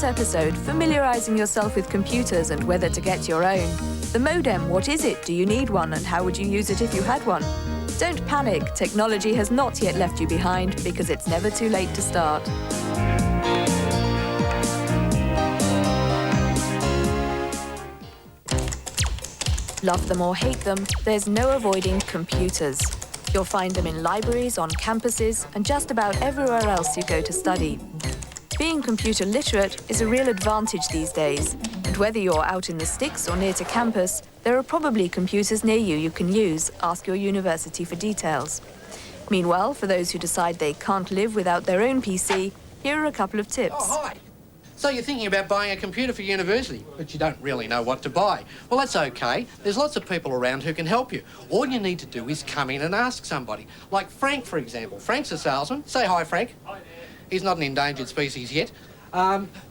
this episode, familiarising yourself with computers and whether to get your own. The modem, what is it? Do you need one? And how would you use it if you had one? Don't panic, technology has not yet left you behind because it's never too late to start. Love them or hate them, there's no avoiding computers. You'll find them in libraries, on campuses, and just about everywhere else you go to study. Being computer literate is a real advantage these days, and whether you're out in the sticks or near to campus, there are probably computers near you can use. Ask your university for details. Meanwhile, for those who decide they can't live without their own PC, here are a couple of tips. Oh, hi. So you're thinking about buying a computer for university, but you don't really know what to buy. Well, that's okay. There's lots of people around who can help you. All you need to do is come in and ask somebody. Like Frank, for example. Frank's a salesman. Say hi, Frank. Hi there. He's not an endangered species yet.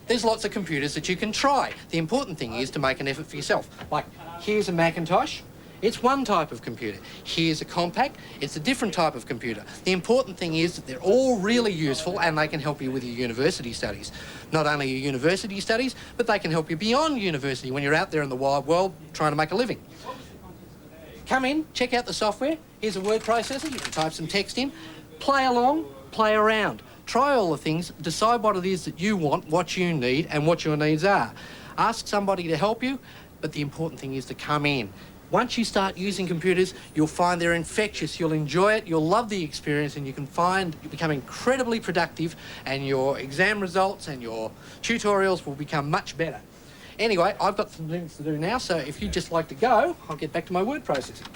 There's lots of computers that you can try. The important thing is to make an effort for yourself. Like, here's a Macintosh. It's one type of computer. Here's a Compaq. It's a different type of computer. The important thing is that they're all really useful and they can help you with your university studies. Not only your university studies, but they can help you beyond university when you're out there in the wide world trying to make a living. Come in, check out the software. Here's a word processor. You can type some text in. Play along, play around. Try all the things, decide what it is that you want, what you need, and what your needs are. Ask somebody to help you, but the important thing is to come in. Once you start using computers, you'll find they're infectious. You'll enjoy it, you'll love the experience, and you can find you become incredibly productive, and your exam results and your tutorials will become much better. Anyway, I've got some things to do now, so if you'd just like to go, I'll get back to my word processing.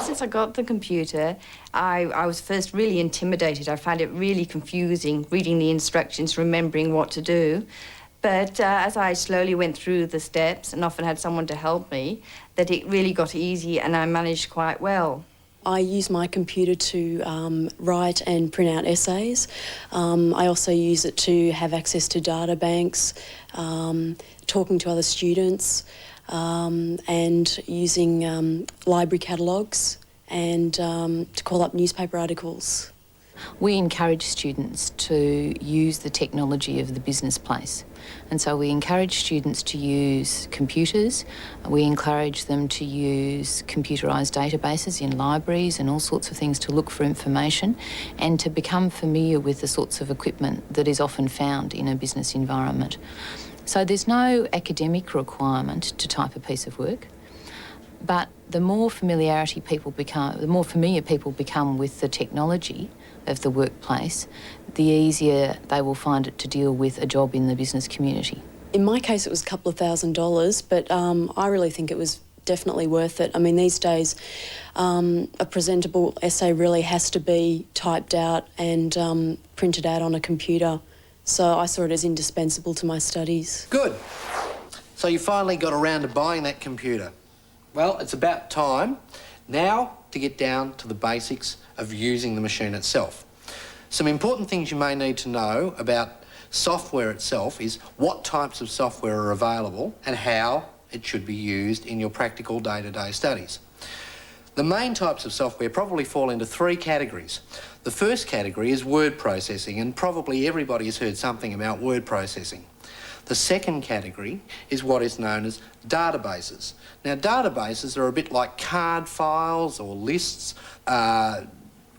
Since I got the computer, I was first really intimidated. I found it really confusing, reading the instructions, remembering what to do. But as I slowly went through the steps and often had someone to help me, that it really got easy and I managed quite well. I use my computer to write and print out essays. I also use it to have access to data banks, talking to other students, and using library catalogues and to call up newspaper articles. We encourage students to use the technology of the business place. And so we encourage students to use computers. We encourage them to use computerised databases in libraries and all sorts of things to look for information and to become familiar with the sorts of equipment that is often found in a business environment. So there's no academic requirement to type a piece of work, but the more familiar people become with the technology of the workplace, the easier they will find it to deal with a job in the business community. In my case, it was a couple of $1,000s, but I really think it was definitely worth it. I mean, these days, a presentable essay really has to be typed out and printed out on a computer. So I saw it as indispensable to my studies. Good. So you finally got around to buying that computer. Well, it's about time now to get down to the basics of using the machine itself. Some important things you may need to know about software itself is what types of software are available and how it should be used in your practical day-to-day studies. The main types of software probably fall into three categories. The first category is word processing, and probably everybody has heard something about word processing. The second category is what is known as databases. Now, databases are a bit like card files or lists.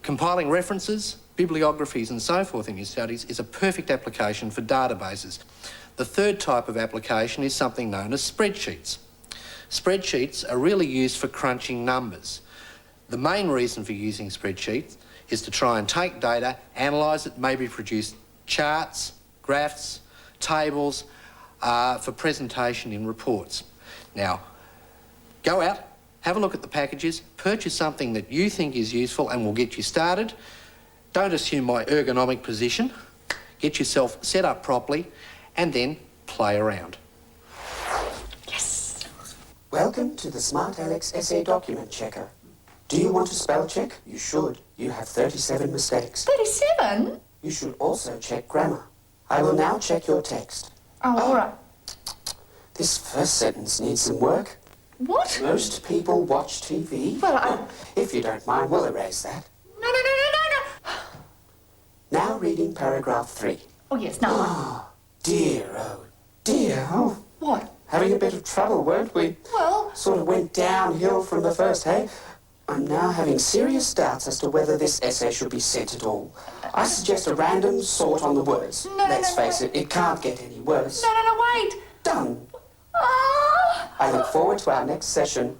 Compiling references, bibliographies and so forth in your studies is a perfect application for databases. The third type of application is something known as spreadsheets. Spreadsheets are really used for crunching numbers. The main reason for using spreadsheets is to try and take data, analyse it, maybe produce charts, graphs, tables for presentation in reports. Now, go out, have a look at the packages, purchase something that you think is useful and will get you started. Don't assume my ergonomic position. Get yourself set up properly and then play around. Yes! Welcome to the Smart Alex Essay Document Checker. Do you want to spell check? You should. You have 37 mistakes. 37? You should also check grammar. I will now check your text. Oh, all right. This first sentence needs some work. What? Most people watch TV. Well, If you don't mind, we'll erase that. No. Now reading paragraph 3. Oh, yes, no. dear, oh dear. Oh, what? Having a bit of trouble, weren't we? Well... Sort of went downhill from the first, hey? I'm now having serious doubts as to whether this essay should be sent at all. I suggest a random sort on the words. Let's face it, it can't get any worse. No, wait! Done. Ah! I look forward to our next session.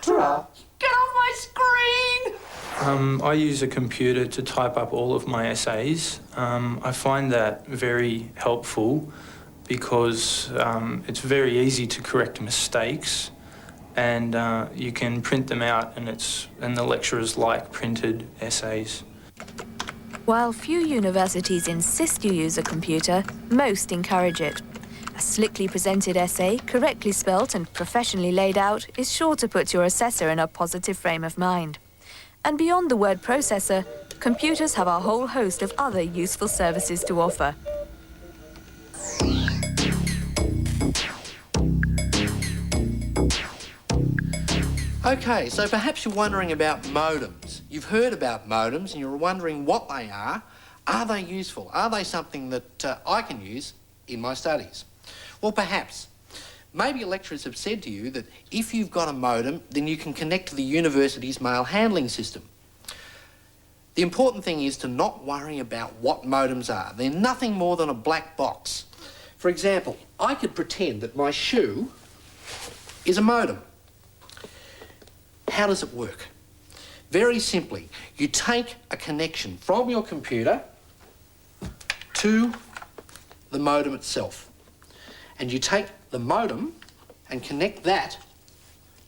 Ta-ra. Get off my screen! I use a computer to type up all of my essays. I find that very helpful because it's very easy to correct mistakes, and you can print them out, and the lecturers like printed essays. While few universities insist you use a computer, most encourage it. A slickly presented essay, correctly spelt and professionally laid out, is sure to put your assessor in a positive frame of mind. And beyond the word processor, computers have a whole host of other useful services to offer. Okay, so perhaps you're wondering about modems. You've heard about modems and you're wondering what they are. Are they useful? Are they something that I can use in my studies? Well, perhaps. Maybe your lecturers have said to you that if you've got a modem, then you can connect to the university's mail handling system. The important thing is to not worry about what modems are. They're nothing more than a black box. For example, I could pretend that my shoe is a modem. How does it work? Very simply, you take a connection from your computer to the modem itself. And you take the modem and connect that,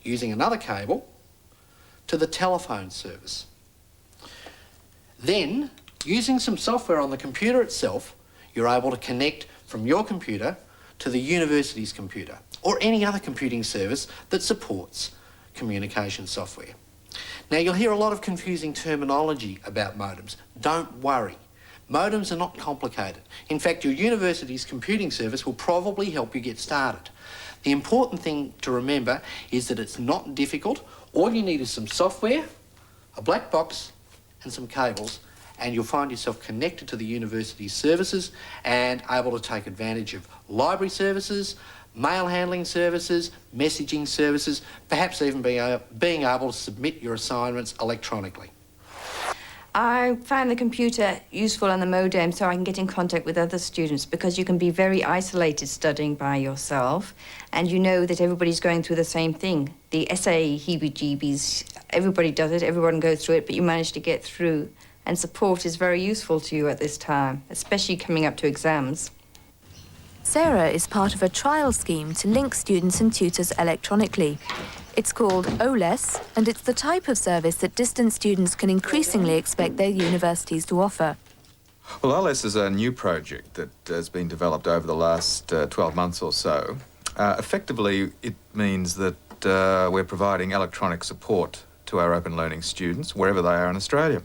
using another cable, to the telephone service. Then, using some software on the computer itself, you're able to connect from your computer to the university's computer, or any other computing service that supports communication software. Now, you'll hear a lot of confusing terminology about modems. Don't worry. Modems are not complicated. In fact, your university's computing service will probably help you get started. The important thing to remember is that it's not difficult. All you need is some software, a black box, and some cables, and you'll find yourself connected to the university's services and able to take advantage of library services, mail handling services, messaging services, perhaps even being able to submit your assignments electronically. I find the computer useful on the modem so I can get in contact with other students, because you can be very isolated studying by yourself and you know that everybody's going through the same thing. The essay heebie-jeebies, everybody does it, everyone goes through it, but you manage to get through. And support is very useful to you at this time, especially coming up to exams. Sarah is part of a trial scheme to link students and tutors electronically. It's called OLES, and it's the type of service that distant students can increasingly expect their universities to offer. Well, OLES is a new project that has been developed over the last 12 months or so. Effectively, it means that we're providing electronic support to our open learning students wherever they are in Australia.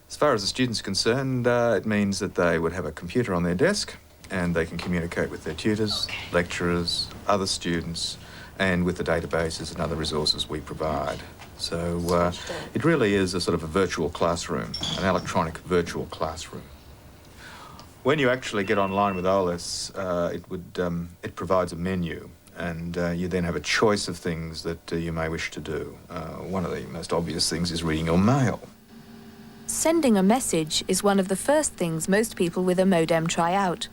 As far as the students are concerned, it means that they would have a computer on their desk and they can communicate with their tutors, lecturers, other students, and with the databases and other resources we provide. So it really is a sort of a virtual classroom, an electronic virtual classroom. When you actually get online with OLES, it provides a menu, and you then have a choice of things that you may wish to do. One of the most obvious things is reading your mail. Sending a message is one of the first things most people with a modem try out.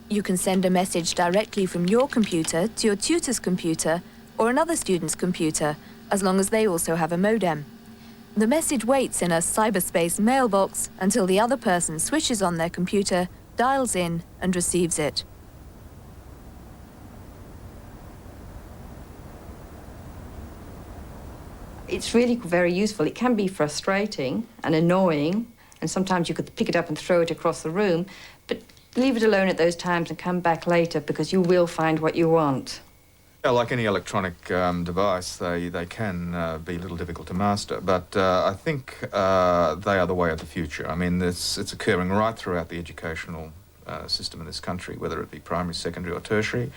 You can send a message directly from your computer to your tutor's computer or another student's computer, as long as they also have a modem. The message waits in a cyberspace mailbox until the other person switches on their computer, dials in, and receives it. It's really very useful. It can be frustrating and annoying, and sometimes you could pick it up and throw it across the room, but leave it alone at those times and come back later, because you will find what you want. Yeah, like any electronic device, they can be a little difficult to master, but I think they are the way of the future. I mean, it's occurring right throughout the educational system in this country, whether it be primary, secondary or tertiary.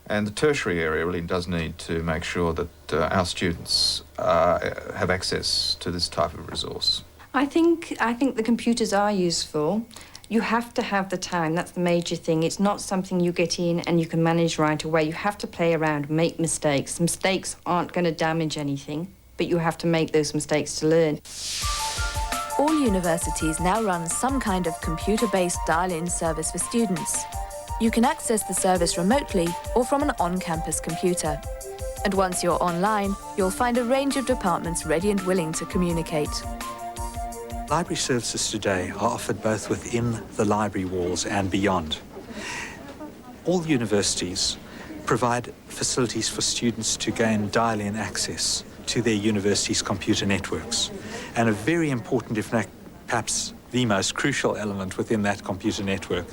And the tertiary area really does need to make sure that our students have access to this type of resource. I think the computers are useful. You have to have the time. That's the major thing. It's not something you get in and you can manage right away. You have to play around, make mistakes. Mistakes aren't going to damage anything, but you have to make those mistakes to learn. All universities now run some kind of computer-based dial-in service for students. You can access the service remotely or from an on-campus computer. And once you're online, you'll find a range of departments ready and willing to communicate. Library services today are offered both within the library walls and beyond. All universities provide facilities for students to gain dial-in access to their university's computer networks. And a very important, if not perhaps the most crucial element within that computer network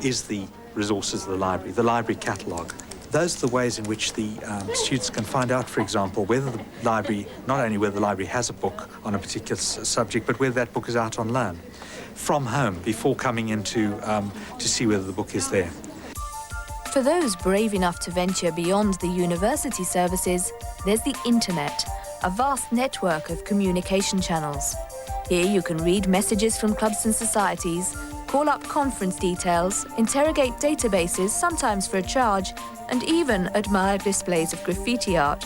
is the resources of the library catalogue. Those are the ways in which the students can find out, for example, whether the library, not only whether the library has a book on a particular subject, but whether that book is out on loan from home before coming in to see whether the book is there. For those brave enough to venture beyond the university services, there's the internet, a vast network of communication channels. Here you can read messages from clubs and societies, call up conference details, interrogate databases, sometimes for a charge, and even admire displays of graffiti art.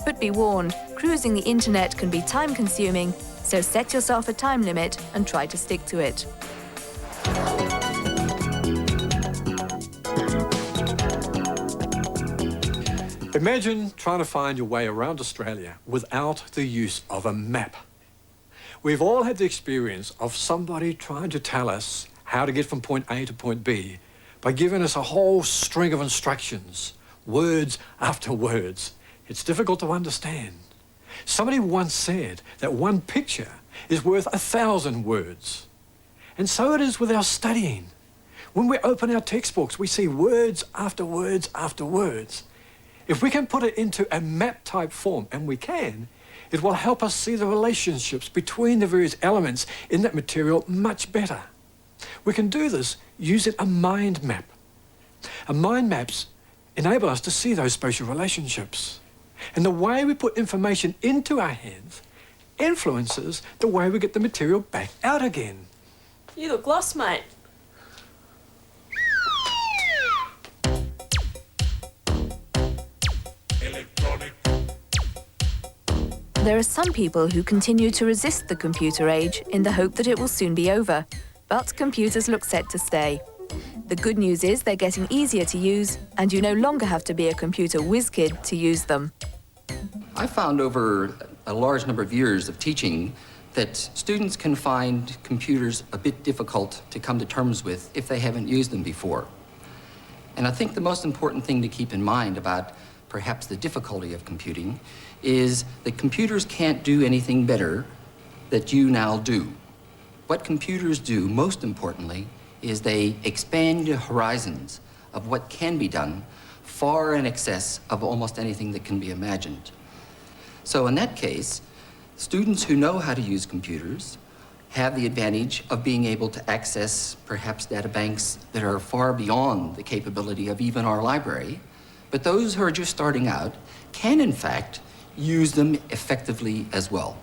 But be warned, cruising the internet can be time-consuming, so set yourself a time limit and try to stick to it. Imagine trying to find your way around Australia without the use of a map. We've all had the experience of somebody trying to tell us how to get from point A to point B by giving us a whole string of instructions, words after words. It's difficult to understand. Somebody once said that one picture is worth 1,000 words. And so it is with our studying. When we open our textbooks, we see words after words after words. If we can put it into a map-type form, and we can, it will help us see the relationships between the various elements in that material much better. We can do this using a mind map. And mind maps enable us to see those spatial relationships. And the way we put information into our heads influences the way we get the material back out again. You look lost, mate. There are some people who continue to resist the computer age in the hope that it will soon be over, but computers look set to stay. The good news is they're getting easier to use, and you no longer have to be a computer whiz kid to use them. I found over a large number of years of teaching that students can find computers a bit difficult to come to terms with if they haven't used them before. And I think the most important thing to keep in mind about perhaps the difficulty of computing is that computers can't do anything better that you now do. What computers do, most importantly, is they expand the horizons of what can be done far in excess of almost anything that can be imagined. So in that case, students who know how to use computers have the advantage of being able to access perhaps data banks that are far beyond the capability of even our library. But those who are just starting out can, in fact, use them effectively as well.